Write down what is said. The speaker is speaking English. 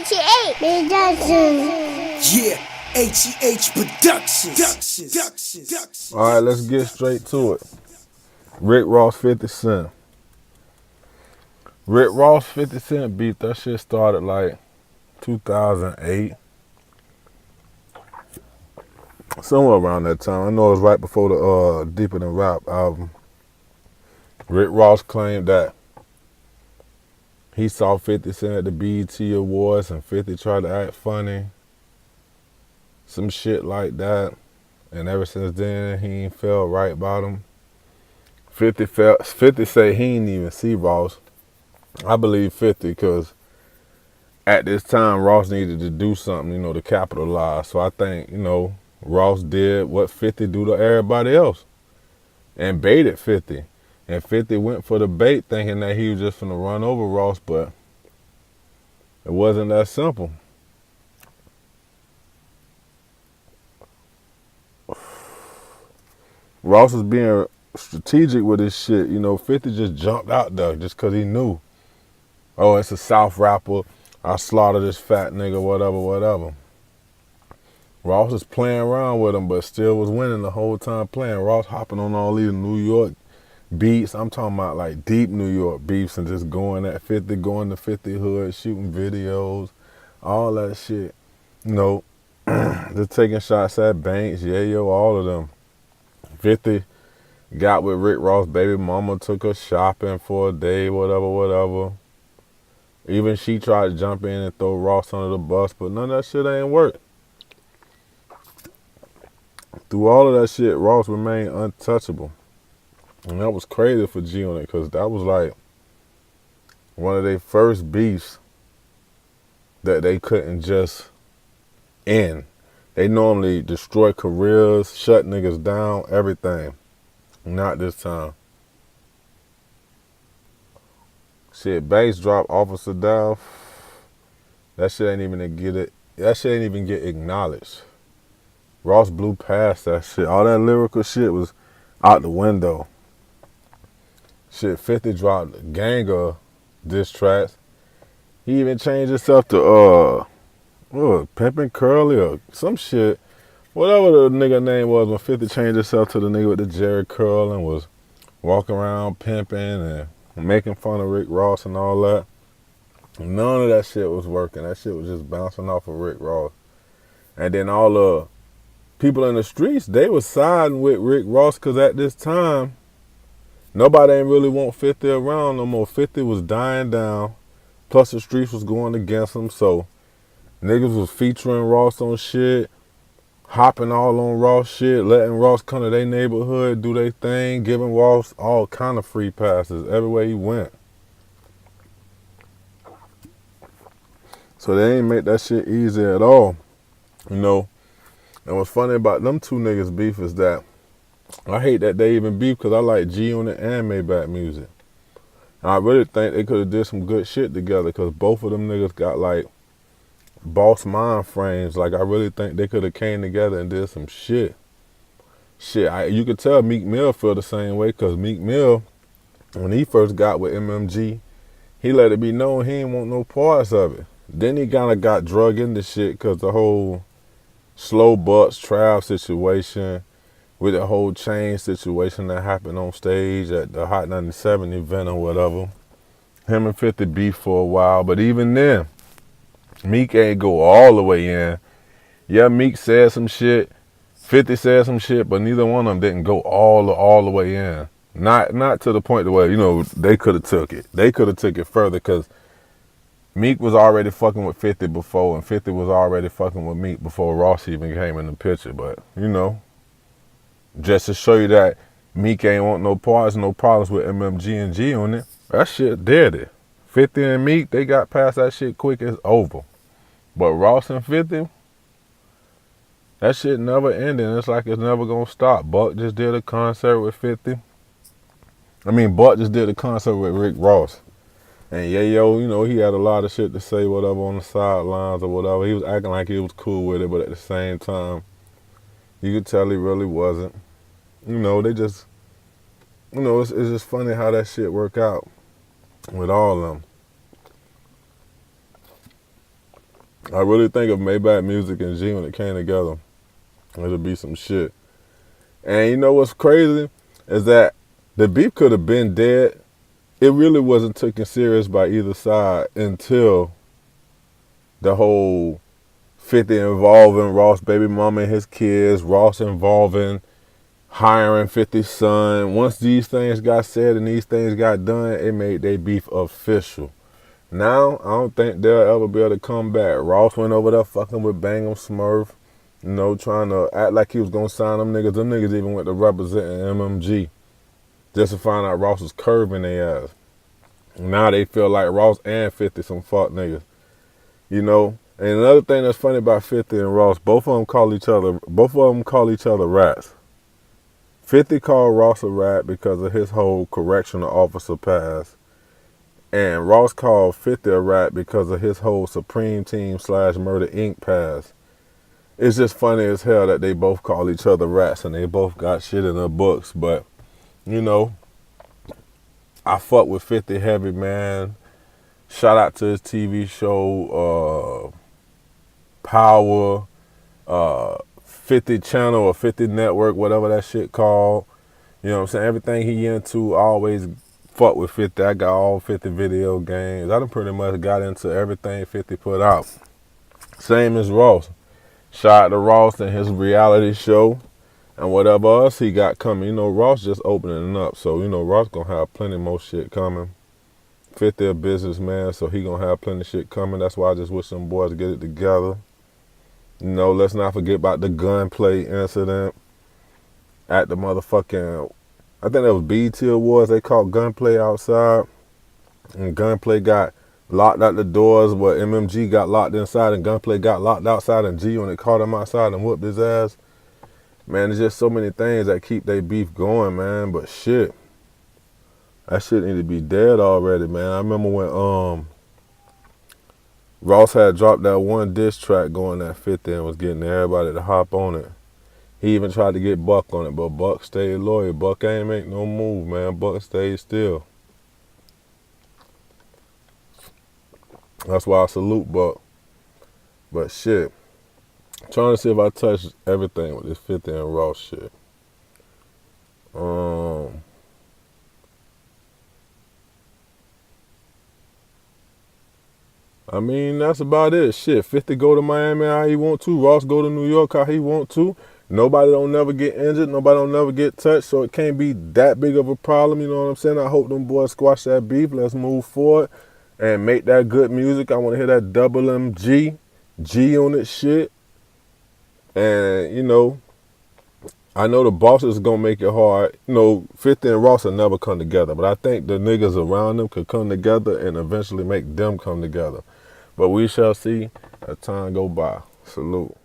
HEH Productions. Yeah, HEH Productions. All right, let's get straight to it. Rick Ross, 50 Cent. Rick Ross, 50 Cent beef, that shit started like 2008. Somewhere around that time. I know it was right before the Deeper Than Rap album. Rick Ross claimed that he saw 50 Cent at the BET Awards and 50 tried to act funny. Some shit like that. And ever since then, he ain't felt right about him. 50 say he ain't even see Ross. I believe 50 because at this time, Ross needed to do something, to capitalize. So I think, Ross did what 50 do to everybody else and baited 50. And 50 went for the bait thinking that he was just going to run over Ross, but it wasn't that simple. Ross was being strategic with his shit. 50 just jumped out there just because he knew. Oh, it's a South rapper. I slaughter this fat nigga, whatever. Ross was playing around with him, but still was winning the whole time playing. Ross hopping on all these New York beats. I'm talking about like deep New York beats and just going at 50, going to 50 hood, shooting videos, all that shit. Just taking shots at Banks, Yayo, all of them. 50 got with Rick Ross' baby mama, took her shopping for a day, whatever. Even she tried to jump in and throw Ross under the bus, but none of that shit ain't work. Through all of that shit, Ross remained untouchable. And that was crazy for G on it, because that was like one of their first beefs that they couldn't just end. They normally destroy careers, shut niggas down, everything. Not this time. Shit, bass drop, officer down. That shit ain't even get acknowledged. Ross blew past that shit. All that lyrical shit was out the window. Shit, 50 dropped gang of diss tracks. He even changed himself to Pimpin' Curly or some shit. Whatever the nigga name was when 50 changed himself to the nigga with the Jerry curl and was walking around pimping and making fun of Rick Ross and all that. None of that shit was working. That shit was just bouncing off of Rick Ross. And then all the people in the streets, they was siding with Rick Ross because at this time, nobody ain't really want 50 around no more. 50 was dying down. Plus the streets was going against him. So niggas was featuring Ross on shit, hopping all on Ross shit, letting Ross come to their neighborhood, do their thing, giving Ross all kind of free passes everywhere he went. So they ain't make that shit easy at all. And what's funny about them two niggas beef is that I hate that they even beef because I like G-Unit and Maybach music. And I really think they could have did some good shit together because both of them niggas got like boss mind frames. Like I really think they could have came together and did some shit. You could tell Meek Mill feel the same way because Meek Mill, when he first got with MMG, he let it be known he didn't want no parts of it. Then he kind of got drug into shit because the whole Slow Bucks Trav situation with the whole chain situation that happened on stage at the Hot 97 event or whatever. Him and 50 beef for a while, but even then, Meek ain't go all the way in. Yeah, Meek said some shit, 50 said some shit, but neither one of them didn't go all the way in. Not to the point where, they could have took it. They could have took it further because Meek was already fucking with 50 before, and 50 was already fucking with Meek before Ross even came in the picture. But, just to show you that Meek ain't want no problems with MMG and G on it, that shit did it. 50 and Meek, they got past that shit quick as over. But Ross and 50, that shit never ended. It's like it's never gonna stop. Buck just did a concert with 50. Buck just did a concert with Rick Ross. And Yayo, he had a lot of shit to say, whatever, on the sidelines or whatever. He was acting like he was cool with it, but at the same time, you could tell he really wasn't. They just, it's just funny how that shit work out with all of them. I really think of Maybach Music and G when it came together. It'll be some shit. And you know what's crazy is that the beef could have been dead. It really wasn't taken serious by either side until the whole 50 involving Ross' baby mama and his kids, Ross involving hiring 50's son. Once these things got said and these things got done, it made their beef official. Now, I don't think they'll ever be able to come back. Ross went over there fucking with Bang'em Smurf, you know, trying to act like he was going to sign them niggas. Them niggas even went to representing MMG just to find out Ross was curving their ass. Now they feel like Ross and 50 some fuck niggas, you know. And another thing that's funny about 50 and Ross, both of them call each other rats. 50 called Ross a rat because of his whole correctional officer pass. And Ross called 50 a rat because of his whole Supreme Team / Murder Inc. pass. It's just funny as hell that they both call each other rats and they both got shit in their books. But, you know, I fuck with 50 heavy, man. Shout out to his TV show, Power, 50 Channel or 50 Network, whatever that shit called. You know what I'm saying? Everything he into, I always fuck with 50. I got all 50 video games. I done pretty much got into everything 50 put out. Same as Ross. Shout out to Ross and his reality show and whatever else he got coming. You know, Ross just opening up. So, you know, Ross gonna have plenty more shit coming. 50 a businessman, so he gonna have plenty of shit coming. That's why I just wish them boys to get it together. You know, let's not forget about the gunplay incident at the motherfucking, I think that was BET Awards. They caught Gunplay outside, and Gunplay got locked out the doors, but MMG got locked inside, and Gunplay got locked outside, and G when they caught him outside and whooped his ass. Man, there's just so many things that keep their beef going, man. But shit, that shit need to be dead already, man. I remember when Ross had dropped that one diss track going at 50 and was getting everybody to hop on it. He even tried to get Buck on it, but Buck stayed loyal. Buck ain't make no move, man. Buck stayed still. That's why I salute Buck. But shit, I'm trying to see if I touch everything with this 50 and Ross shit. I mean, that's about it. Shit, 50 go to Miami how he want to. Ross go to New York how he want to. Nobody don't never get injured. Nobody don't never get touched. So it can't be that big of a problem. You know what I'm saying? I hope them boys squash that beef. Let's move forward and make that good music. I want to hear that double MG, G on it shit. And, you know, I know the bosses going to make it hard. You know, 50 and Ross will never come together. But I think the niggas around them could come together and eventually make them come together. But we shall see as time go by. Salute.